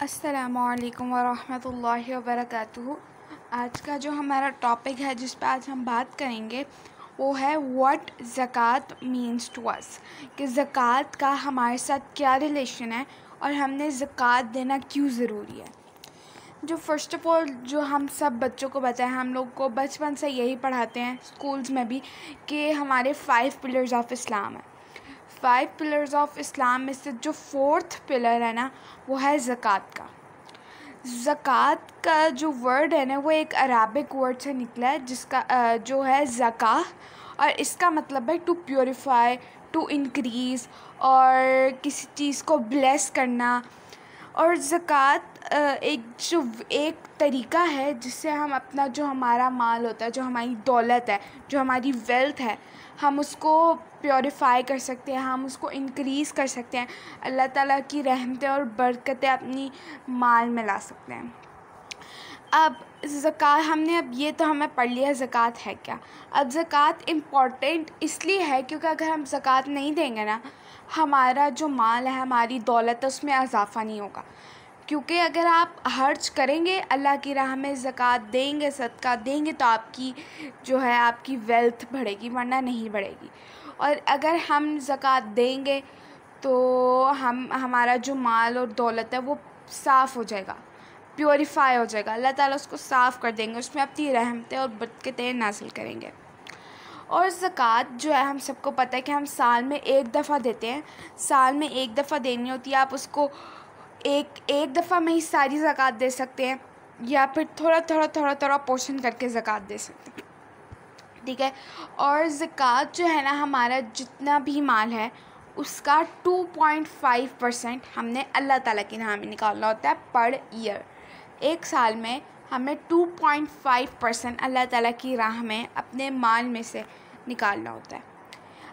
अस्सलामुअलैकुम वरहमतुल्लाहि वबरकातुहू। आज का जो हमारा टॉपिक है जिस पर आज हम बात करेंगे वो है व्हाट ज़कात मीन्स टू अस, कि ज़कात का हमारे साथ क्या रिलेशन है और हमने ज़कात देना क्यों ज़रूरी है। जो फ़र्स्ट ऑफ़ ऑल जो हम सब बच्चों को पता है, हम लोग को बचपन से यही पढ़ाते हैं स्कूल्स में भी कि हमारे 5 पिलर्स ऑफ इस्लाम है। 5 पिलर्स ऑफ इस्लाम में से जो 4th पिलर है ना वो है ज़कात का। ज़कात का जो वर्ड है ना वो एक अराबिक वर्ड से निकला है जिसका जो है ज़का, और इसका मतलब है टू प्योरीफाई, टू इंक्रीज़ और किसी चीज़ को ब्लेस करना। और ज़कात एक तरीका है जिससे हम अपना जो हमारा माल होता है, जो हमारी दौलत है, जो हमारी वेल्थ है, हम उसको प्योरीफाई कर सकते हैं, हम उसको इंक्रीज़ कर सकते हैं, अल्लाह ताला की रहमतें और बरकतें अपनी माल में ला सकते हैं। अब ज़कात हमने ये तो हमें पढ़ लिया ज़कात है क्या। अब ज़कात इम्पॉर्टेंट इसलिए है क्योंकि अगर हम ज़कात नहीं देंगे ना, हमारा जो माल है, हमारी दौलत है, उसमें इजाफ़ा नहीं होगा। क्योंकि अगर आप खर्च करेंगे अल्लाह की राह में, ज़कात देंगे, सदका देंगे, तो आपकी जो है आपकी वेल्थ बढ़ेगी, वरना नहीं बढ़ेगी। और अगर हम ज़कात देंगे तो हमारा जो माल और दौलत है वो साफ़ हो जाएगा, प्योरीफाई हो जाएगा, अल्लाह ताला उसको साफ़ कर देंगे, उसमें अपनी रहमतें और बरकतें नाज़िल करेंगे। और ज़कात जो है हम सबको पता है कि हम साल में एक दफ़ा देते हैं, साल में एक दफ़ा देनी होती है। आप उसको एक दफ़ा में ही सारी ज़कात दे सकते हैं या फिर थोड़ा पोर्शन करके ज़कात दे सकते हैं, ठीक है। और ज़कात जो है ना, हमारा जितना भी माल है उसका 2.5% हमने अल्लाह ताला की राह में निकालना होता है पर ईयर। एक साल में हमें 2.5% अल्लाह ताला की राह में अपने माल में से निकालना होता है।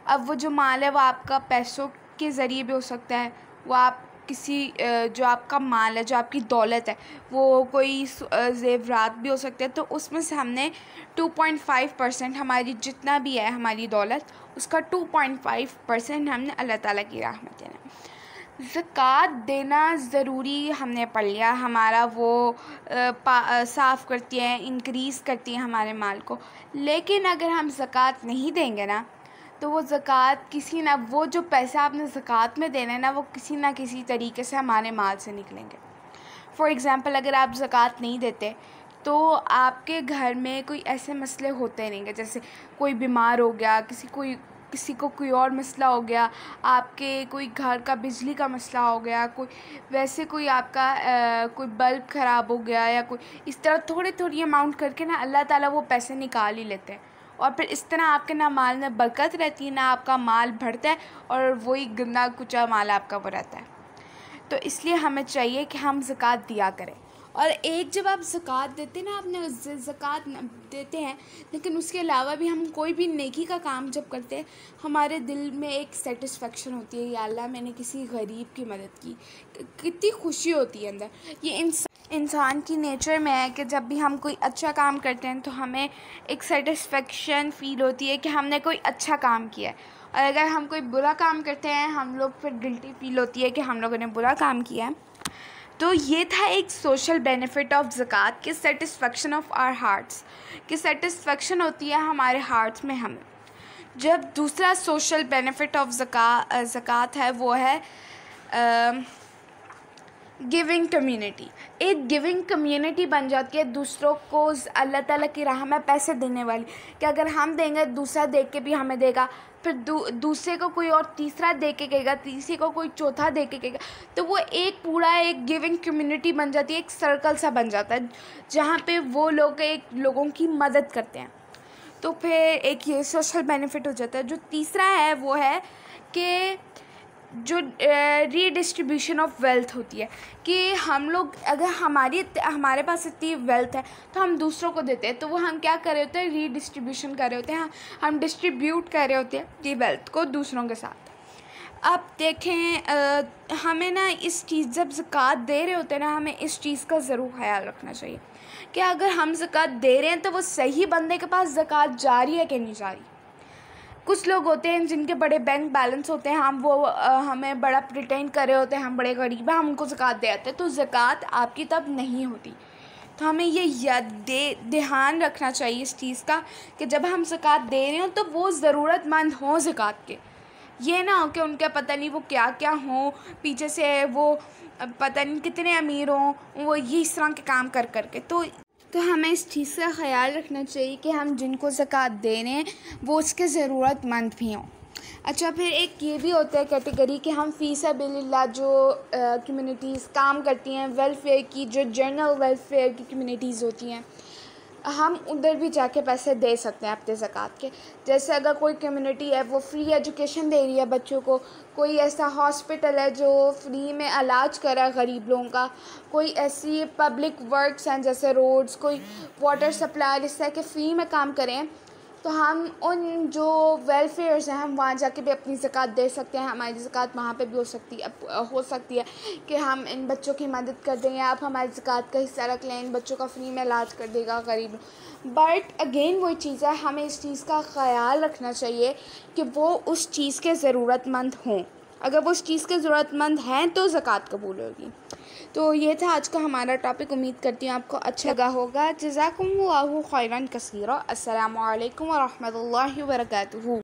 अब वो जो माल है वो आपका पैसों के ज़रिए भी हो सकता है, वो आप किसी जो आपका माल है, जो आपकी दौलत है, वो कोई ज़ेवरात भी हो सकते हैं। तो उसमें से हमने 2.5% हमारी जितना भी है हमारी दौलत, उसका 2.5% हमने अल्लाह ताला की राह में देना है। ज़कात देना ज़रूरी हमने पढ़ लिया, हमारा वो साफ़ करती है, इंक्रीज़ करती है हमारे माल को। लेकिन अगर हम ज़कात नहीं देंगे ना, तो वो ज़कात वो जो पैसा आपने ज़कात में देना है ना, वो किसी ना किसी तरीके से हमारे माल से निकलेंगे। फ़ॉर एग्ज़ाम्पल, अगर आप ज़कात नहीं देते तो आपके घर में कोई ऐसे मसले होते रहेंगे, जैसे कोई बीमार हो गया, किसी को कोई और मसला हो गया, आपके कोई घर का बिजली का मसला हो गया, कोई आपका कोई बल्ब ख़राब हो गया, या कोई इस तरह थोड़ी अमाउंट करके ना अल्लाह ताला वो पैसे निकाल ही लेते हैं। और फिर इस तरह आपके ना माल में बरकत रहती है, ना आपका माल बढ़ता है, और वही गंदा कुचा माल आपका वो रहता है। तो इसलिए हमें चाहिए कि हम ज़कात दिया करें। और एक जब आप ज़कात देते ना, आपने ज़कात देते हैं, लेकिन उसके अलावा भी हम कोई भी नेकी का काम जब करते हैं, हमारे दिल में एक सेटिस्फेक्शन होती है, या अल्लाह मैंने किसी गरीब की मदद की, कितनी खुशी होती है अंदर। ये इंसान की नेचर में है कि जब भी हम कोई अच्छा काम करते हैं तो हमें एक सेटिस्फेक्शन फ़ील होती है कि हमने कोई अच्छा काम किया है। और अगर हम कोई बुरा काम करते हैं, हम लोग फिर गिल्टी फ़ील होती है कि हम लोगों ने बुरा काम किया है। तो ये था एक सोशल बेनिफिट ऑफ ज़कात, कि सेटिस्फेक्शन ऑफ आवर हार्ट्स, कि सेटिस्फेक्शन होती है हमारे हार्ट्स में हमें। जब दूसरा सोशल बेनिफिट ऑफ ज़कात है वो है गिविंग कम्युनिटी। एक गिविंग कम्युनिटी बन जाती है दूसरों को अल्लाह ताला की राह में पैसे देने वाली, कि अगर हम देंगे दूसरा देख के भी हमें देगा, फिर दूसरे को कोई और तीसरा दे के कहेगा, तीसरे को कोई चौथा दे के कहेगा। तो वो एक पूरा एक गिविंग कम्युनिटी बन जाती है, एक सर्कल सा बन जाता है जहाँ पे वो लोग लोगों की मदद करते हैं। तो फिर एक ये सोशल बेनिफिट हो जाता है। जो तीसरा है वो है कि जो रीडिस्ट्रीब्यूशन ऑफ वेल्थ होती है, कि हम लोग अगर हमारे पास इतनी वेल्थ है तो हम दूसरों को देते हैं, तो वो हम क्या कर रहे होते हैं, रीडिस्ट्रीब्यूशन कर रहे होते हैं, हम डिस्ट्रीब्यूट कर रहे होते हैं ये वेल्थ को दूसरों के साथ। अब देखें, हमें ना इस चीज़ जब ज़कात दे रहे होते हैं ना, हमें इस चीज़ का ज़रूर ख्याल रखना चाहिए कि अगर हम ज़कात दे रहे हैं तो वो सही बंदे के पास ज़कात जा रही है कि नहीं जा रही। कुछ लोग होते हैं जिनके बड़े बैंक बैलेंस होते हैं, हम वो हमें बड़ा प्रिटेंड कर रहे होते हैं हम बड़े गरीब हैं, हम उनको ज़कात दे आते हैं, तो ज़कात आपकी तब नहीं होती। तो हमें ये ध्यान रखना चाहिए इस चीज़ का कि जब हम ज़कात दे रहे हों तो वो ज़रूरतमंद हों ज़कात के। ये ना हो कि उनके पता नहीं वो क्या क्या हों, पीछे से वो पता नहीं कितने अमीर हों, वो ये इस तरह के काम कर के। तो हमें इस चीज़ का ख़याल रखना चाहिए कि हम जिनको ज़कात दे रहे हैं वो उसके ज़रूरतमंद भी हों। अच्छा, फिर एक ये भी होता है कैटेगरी कि हम फ़ी सबिलिल्लाह जो कम्युनिटीज़ काम करती हैं वेलफेयर की, जो जनरल वेलफेयर की कम्युनिटीज़ होती हैं, हम उधर भी जाके पैसे दे सकते हैं अपने ज़कात के। जैसे अगर कोई कम्युनिटी है वो फ्री एजुकेशन दे रही है बच्चों को, कोई ऐसा हॉस्पिटल है जो फ्री में इलाज कर रहा है गरीब लोगों का, कोई ऐसी पब्लिक वर्क्स हैं जैसे रोड्स, कोई वाटर सप्लाई, इस तरह के फ्री में काम करें, तो हम उन जो वेलफेयर्स हैं हम वहाँ जाके भी अपनी ज़कात दे सकते हैं। हमारी ज़कात वहाँ पे भी हो सकती है कि हम इन बच्चों की मदद कर दें, या आप हमारी ज़कात का हिस्सा रख लें, इन बच्चों का फ्री में इलाज कर देगा गरीब। बट अगेन वही चीज़ है, हमें इस चीज़ का ख़याल रखना चाहिए कि वो उस चीज़ के ज़रूरतमंद हों। अगर वो उस चीज़ के ज़रूरतमंद हैं तो ज़कात कबूल होगी। तो ये था आज का हमारा टॉपिक। उम्मीद करती हूँ आपको अच्छा लगा होगा। जज़ाकुमुल्लाहु खैरन कसीरा। अस्सलामु अलैकुम व रहमतुल्लाहि व बरकातुहू।